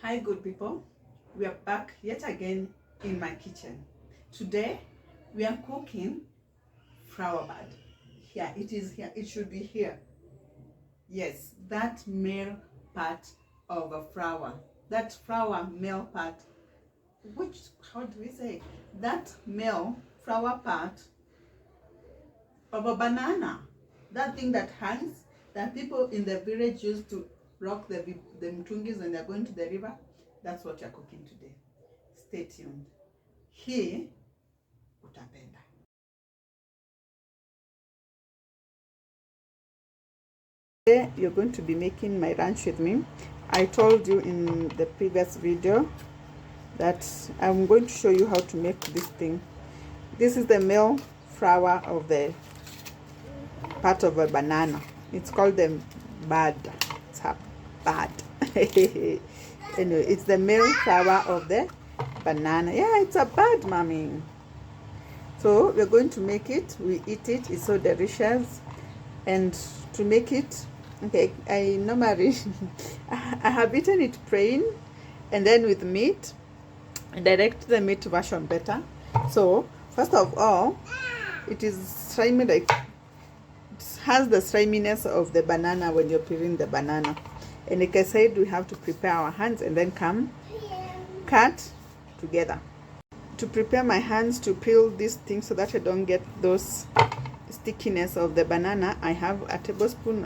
Hi good people, we are back yet again in my kitchen. Today we are cooking flower bud. Here it is, here it should be here. Yes, that male part of a flower, that flower male part, which, how do we say, that male flower part of a banana, that thing that hangs, that people in the village used to rock the mtungis when they're going to the river. That's what you're cooking today. Stay tuned. Hii utapenda. Today you're going to be making my lunch with me. I told you in the previous video that I'm going to show you how to make this thing. This is the male flower of the part of a banana. It's called the bud. It's a bud. Anyway, it's the male flower of the banana. Yeah, it's a bud, mommy. So we're going to make it. We eat it. It's so delicious. And to make it, okay, I normally I have eaten it plain and then with meat. I direct the meat version better. So first of all, it is slimy, like it has the sliminess of the banana when you're peeling the banana. And like I said, we have to prepare our hands and then come cut together. To prepare my hands to peel this thing so that I don't get those stickiness of the banana, I have a tablespoon,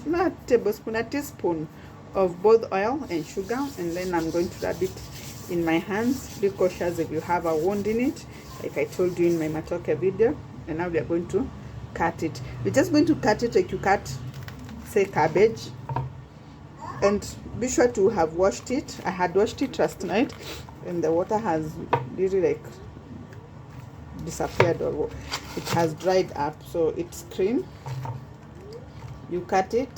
not a tablespoon, a teaspoon of both oil and sugar, and then I'm going to rub it in my hands. Be cautious if you have a wound in it, like I told you in my matoke video. And now we are going to cut it. We're just going to cut it like you cut, say, cabbage. And be sure to have washed it. I had washed it last night and the water has really like disappeared, or it has dried up, so it's clean. You cut it,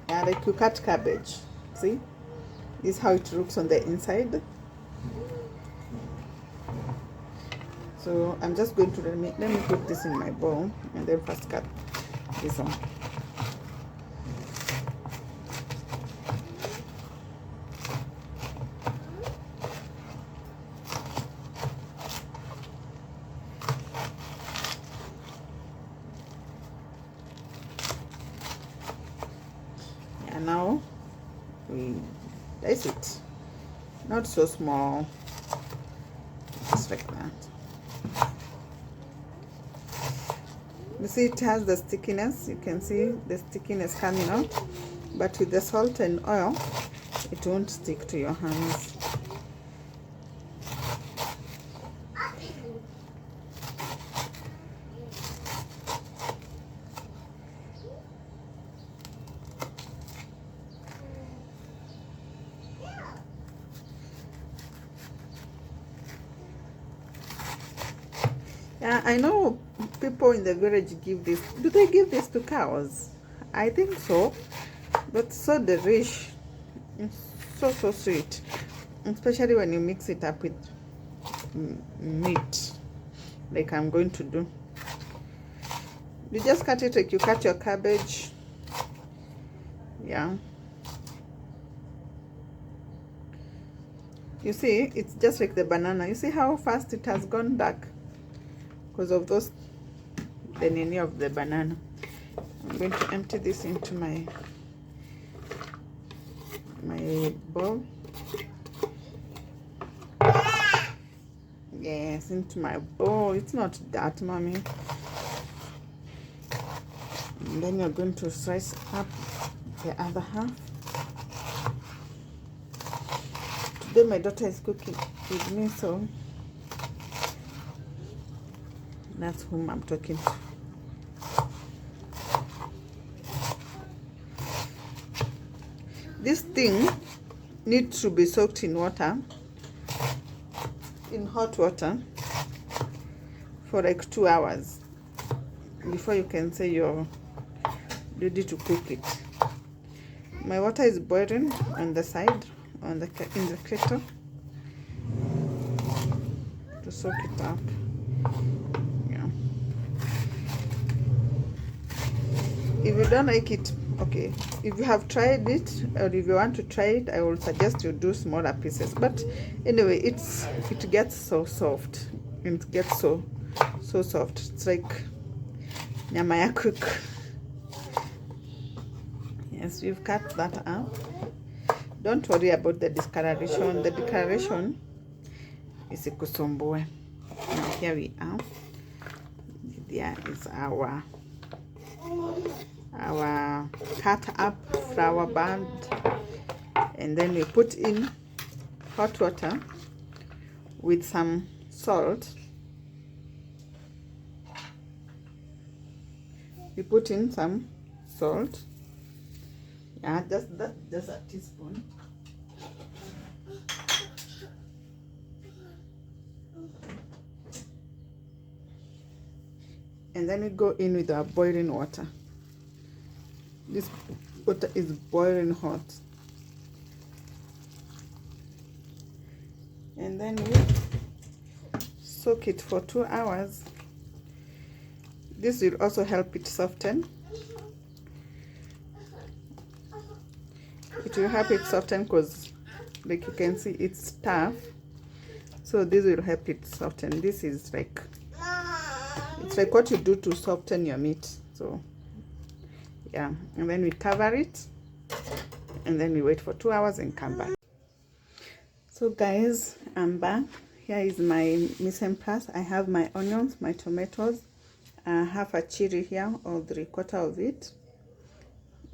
yeah, like you cut cabbage. See, this is how it looks on the inside. So I'm just going to let me put this in my bowl and then first cut this one. And now we dice it, not so small, just like that. You see it has the stickiness, you can see the stickiness coming out, but with the salt and oil it won't stick to your hands. Yeah, I know people in the village give this. Do they give this to cows? I think so. But so delicious. It's so sweet. Especially when you mix it up with meat, like I'm going to do. You just cut it like you cut your cabbage. Yeah. You see, it's just like the banana. You see how fast it has gone dark? Because of those, the nini of the banana. I'm going to empty this into my bowl. Yes, into my bowl. It's not that, mommy. And then you're going to slice up the other half. Today my daughter is cooking with me, so that's whom I'm talking to. This thing needs to be soaked in water, in hot water, for like 2 hours before you can say you're ready to cook it. My water is boiling on the side, in the kettle, to soak it up. If you don't like it Okay, if you have tried it, or if you want to try it, I will suggest you do smaller pieces. But anyway, it gets so soft. It gets so soft. It's like nyama ya cook. Yes, we've cut that up. Don't worry about the discoloration. The discoloration is ikusumbue. Now here we are. There is our cut up flower band, and then we put in hot water with some salt. We put in some salt. Yeah, just a teaspoon. And then we go in with our boiling water. This water is boiling hot. And then we soak it for 2 hours. This will also help it soften. It will help it soften because, like you can see, it's tough. So this will help it soften. This is like, it's like what you do to soften your meat. So yeah, and then we cover it, and then we wait for 2 hours and come back. So guys, I'm back. Here is my mise en place. I have my onions, my tomatoes, half a chili here, or 3/4 of it,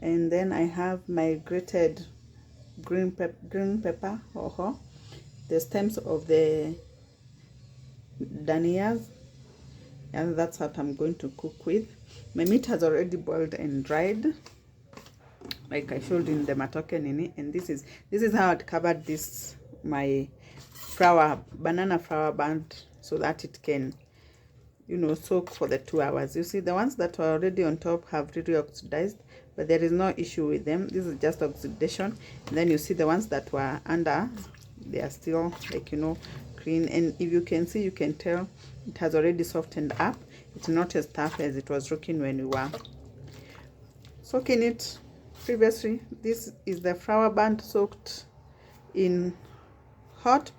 and then I have my grated green pepper, the stems of the danias, and that's what I'm going to cook with. My meat has already boiled and dried, like I showed in the matoke nini, and this is how I covered this, my banana flour band, so that it can, you know, soak for the 2 hours. You see, the ones that were already on top have really oxidized, but there is no issue with them. This is just oxidation. And then you see the ones that were under, they are still, like, you know, clean. And if you can see, you can tell it has already softened up. It's not as tough as it was looking when we were soaking it previously. This is the flour band soaked in hot,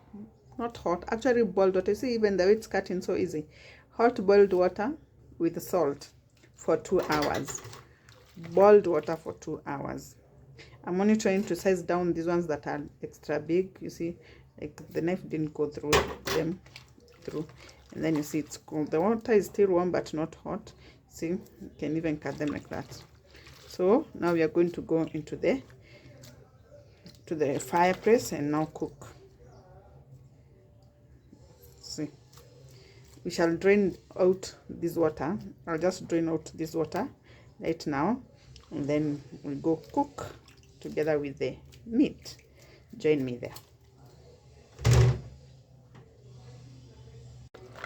not hot, actually boiled water. See, even the way it's cutting so easy. Hot boiled water with salt for 2 hours. Boiled water for 2 hours. I'm only trying to size down these ones that are extra big. You see, like the knife didn't go through them. And then you see it's cool. The water is still warm but not hot. See, you can even cut them like that. So now we are going to go into the fireplace and now cook. See, we shall drain out this water. I'll just drain out this water right now, and then we'll go cook together with the meat. Join me there.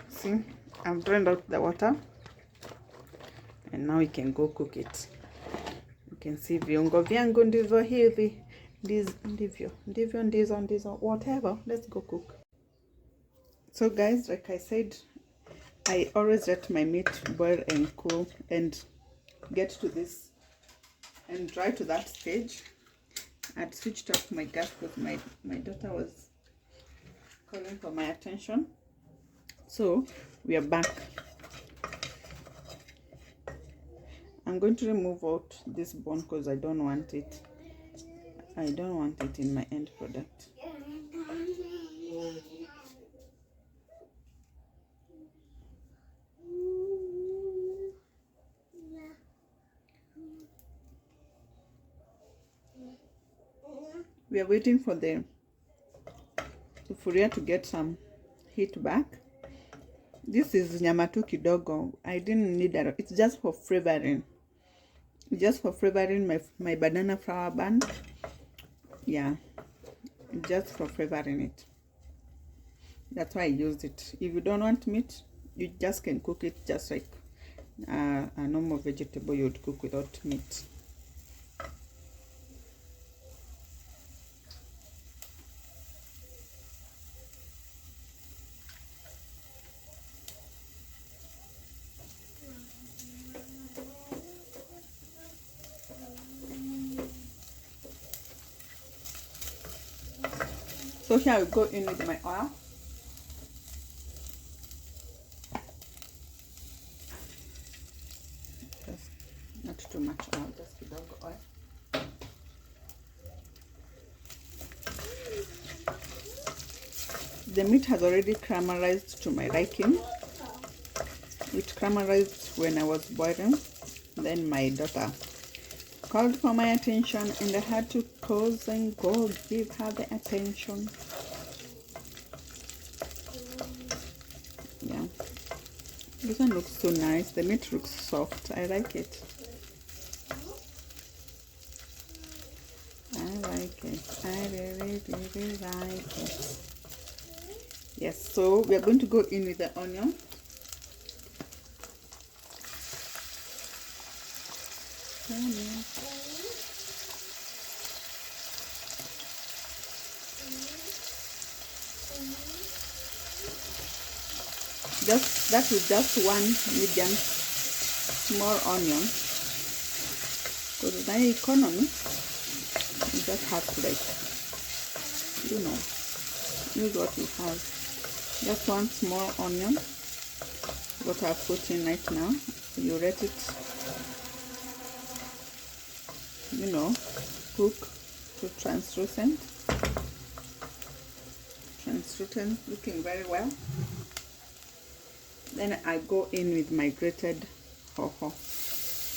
See, I've drained out the water, and now we can go cook it. You can see viungo vyangu ndivyo hivi, ndivyo whatever. Let's go cook. So guys, like I said, I always let my meat boil and cool and get to this and dry to that stage. I'd switched off my gas because my daughter was calling for my attention. So we are back. I'm going to remove out this bone because I don't want it in my end product. We are waiting for the sufuria to get some heat back. This is nyama tu kidogo. I didn't need that. It's just for flavoring. Just for flavoring my banana flour band. Yeah, just for flavoring it. That's why I used it. If you don't want meat, you just can cook it just like a normal vegetable you would cook without meat. So here I will go in with my oil. Just not too much oil, just a little oil. The meat has already caramelized to my liking. It caramelized when I was boiling. Then my daughter called for my attention and I had to pause and go give her the attention. Yeah, this one looks so nice. The meat looks soft. I like it. I like it. I really, really like it. Yes, so we are going to go in with the onion. That is just one medium small onion. Because my economy, you just have to, like, you know, use what you have. Just one small onion. What I've put in right now. You let it, you know, cook to translucent, looking very well. Then I go in with my grated hoho.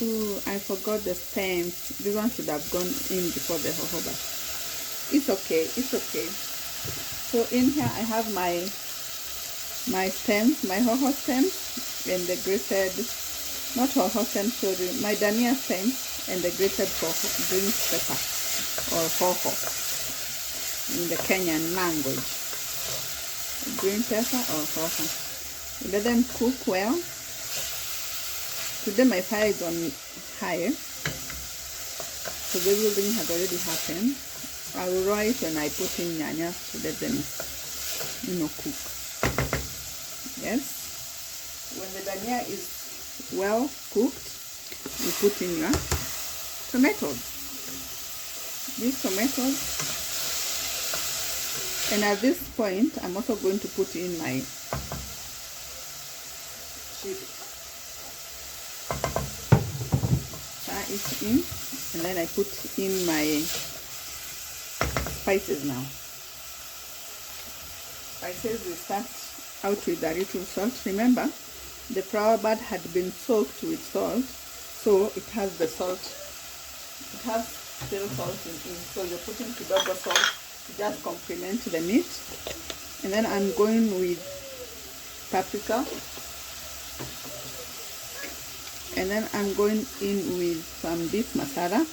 Ooh, I forgot the stems. This one should have gone in before the hoho, but it's okay, it's okay. So in here I have my stems, my hoho stems, and the grated, not hoho stems, sorry, my dania stems, and the grated green pepper, or hoho, in the Kenyan language. Green pepper or hoho. Let them cook well. Today my fire is on high, so everything has already happened. I will raw it when I put in nyanya to let them, you know, cook. Yes. When the dania is well cooked, you put in your tomatoes. These tomatoes, and at this point, I'm also going to put in my chili. Fry it in, and then I put in my spices now. Spices, we start out with a little salt. Remember, the flour bud had been soaked with salt, so it has the salt. It has still salt in, so you're putting kidogo salt to just complement the meat. And then I'm going with paprika. And then I'm going in with some beef masala.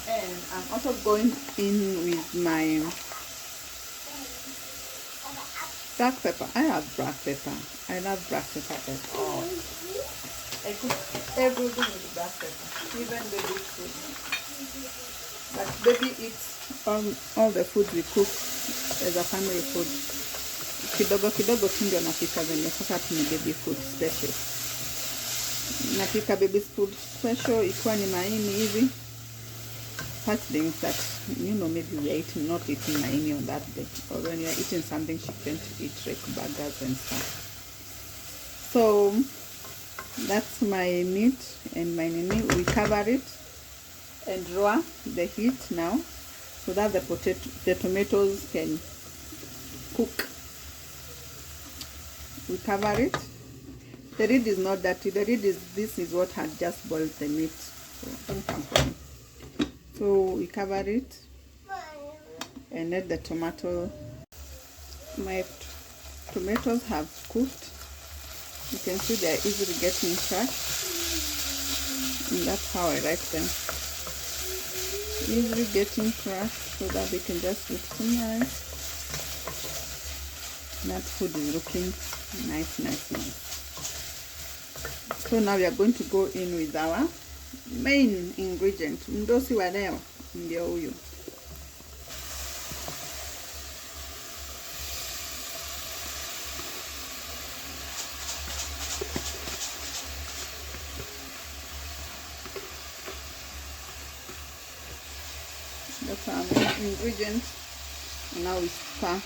And I'm also going in with my black pepper. I have black pepper. I love black pepper at all. I cook everything with black pepper, even baby food. But baby eats all the food we cook as a family food. Kidogo kidogo tu ndio napika venye sasa tuni baby food special. Napika baby food special ikiwa ni maini hivi. Such things that, you know, maybe we are eating, not eating maini on that day, or when you are eating something she can't eat, like burgers and stuff. So that's my meat and my nini. We cover it and lower the heat now so that the tomatoes can cook. We cover it. The lid is not dirty. The lid is, this is what had just boiled the meat. So don't come for me. So we cover it and let the tomato. My tomatoes have cooked. You can see they are easily getting crushed, and that's how I like them. Easily getting crushed so that they can just look so nice. That food is looking nice. So now we are going to go in with our main ingredient. Mdosi wa leo ndio huyu. That's our main ingredient. And now we stir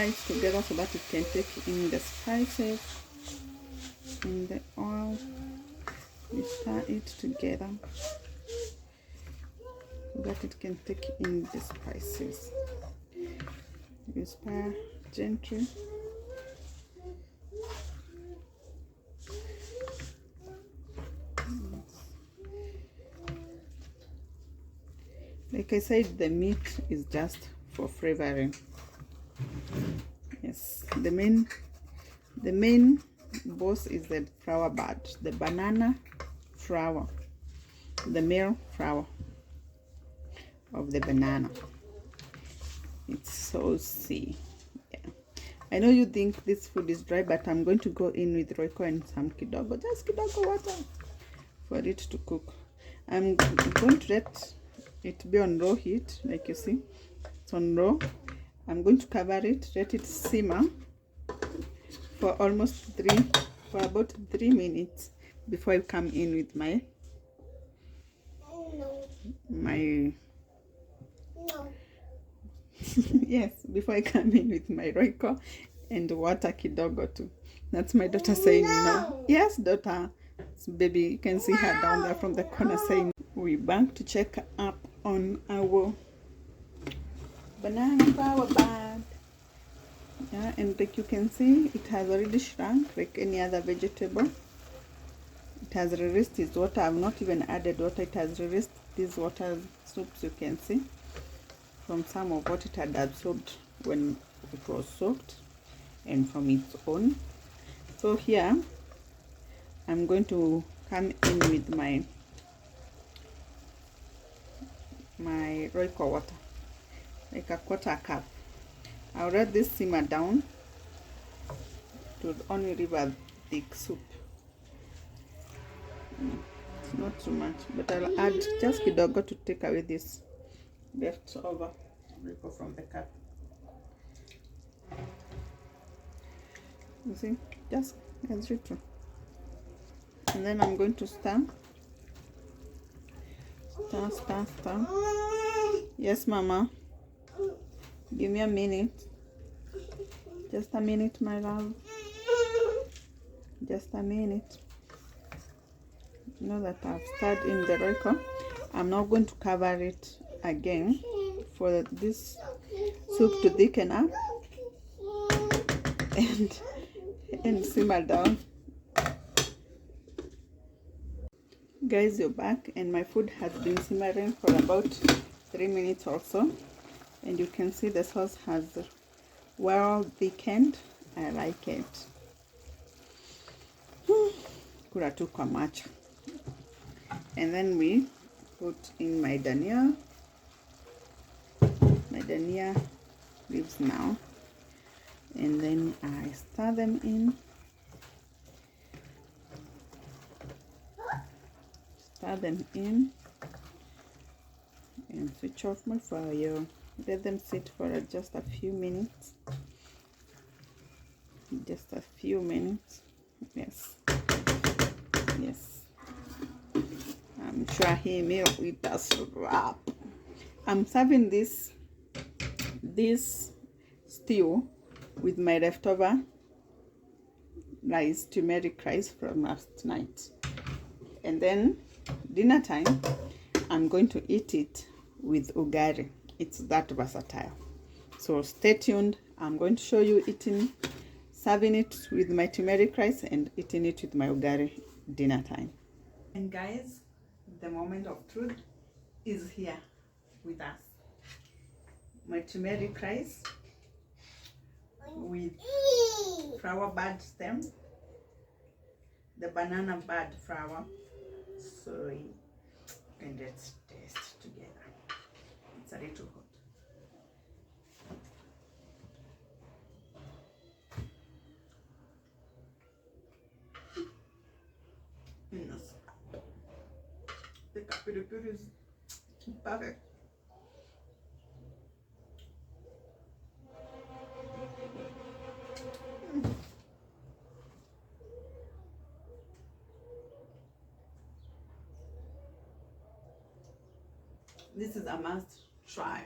it together so that it can take in the spices in the oil. We stir it together so that it can take in the spices. You stir gently. Like I said, the meat is just for flavoring. Yes, the main boss is the flower bud, the banana flower, the male flower of the banana. It's saucy. Yeah, I know you think this food is dry, but I'm going to go in with Royco and some kidogo, just kidogo water for it to cook. I'm going to let it be on low heat, like you see, it's on low. I'm going to cover it, let it simmer for about 3 minutes before I come in with my yes, before I come in with my Royco and water kidogo too. That's my daughter saying no. Yes, daughter. So baby, you can see her down there from the corner saying we're back to check up on our banana flower bud. Yeah, and like you can see, it has already shrunk like any other vegetable. It has released its water. I've not even added water. It has released these water soups, you can see, from some of what it had absorbed when it was soaked and from its own. So here I'm going to come in with my Royco water, like a quarter cup. I'll let this simmer down to only leave a thick soup. It's not too much, but I'll add just kidogo to take away this leftover Royco from the cup. You see, just as little. And then I'm going to stir. Stir. Yes, Mama. Give me a minute. Just a minute, my love. Just a minute. Now that I've stirred in the Royco, I'm now going to cover it again for this soup to thicken up and simmer down. Guys, you're back, and my food has been simmering for about 3 minutes or so, and you can see the sauce has well thickened. I like it. Kura tu kwa macho. And then we put in my dania leaves now, and then I stir them in. And switch off my fire. Let them sit for just a few minutes. Just a few minutes. Yes. I'm sure he may eat us wrap. I'm serving this stew with my leftover rice, turmeric rice from last night. And then dinner time, I'm going to eat it with ugali. It's that versatile. So stay tuned. I'm going to show you serving it with my turmeric rice and eating it with my ugali dinner time. And guys, the moment of truth is here with us. My turmeric rice with flower bud stem, the banana bud flower. So, and let's taste together. It's a little hot. Yes. The capiripiri is perfect. This is a must try.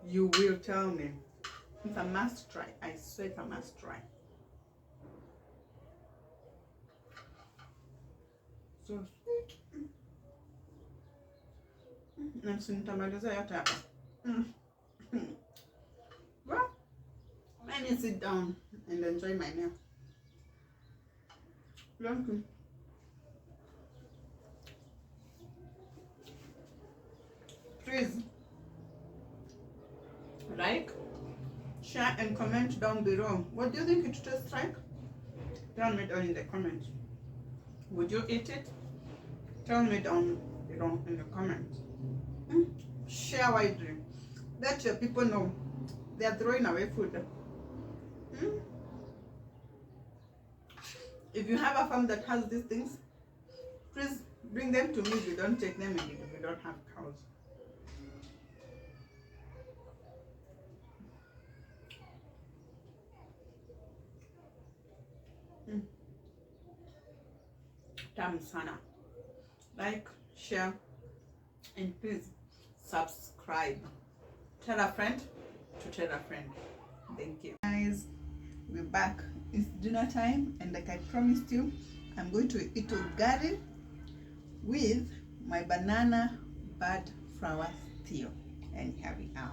You will tell me. It's a must try. I swear it's a must try. So sweet. Na nitamaliza yote hapa. Well, let me sit down and enjoy my meal. Thank you. Please like, share, and comment down below. What do you think it tastes like? Tell me down in the comments. Would you eat it? Tell me down below in the comments. Share widely. Let your people know they are throwing away food. If you have a farm that has these things, please bring them to me if you don't take them and if you don't have cows. Tamu sana. Like, share, and please subscribe. Tell a friend to tell a friend. Thank you. Guys, we're back. It's dinner time, and like I promised you, I'm going to eat ugali with my banana bud flour stew. And here we are.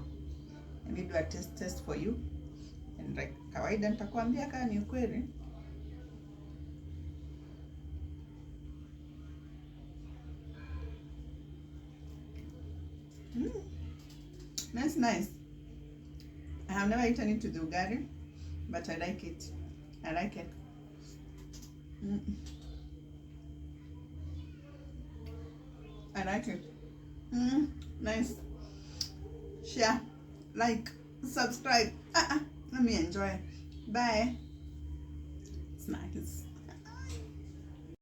Let me do a test for you. And like kawaida nitakwambia kama ni ukweli. That's nice. I have never eaten it to the ugali, but I like it. I like it. I like it. Nice. Share, like, subscribe. Let me enjoy. Bye.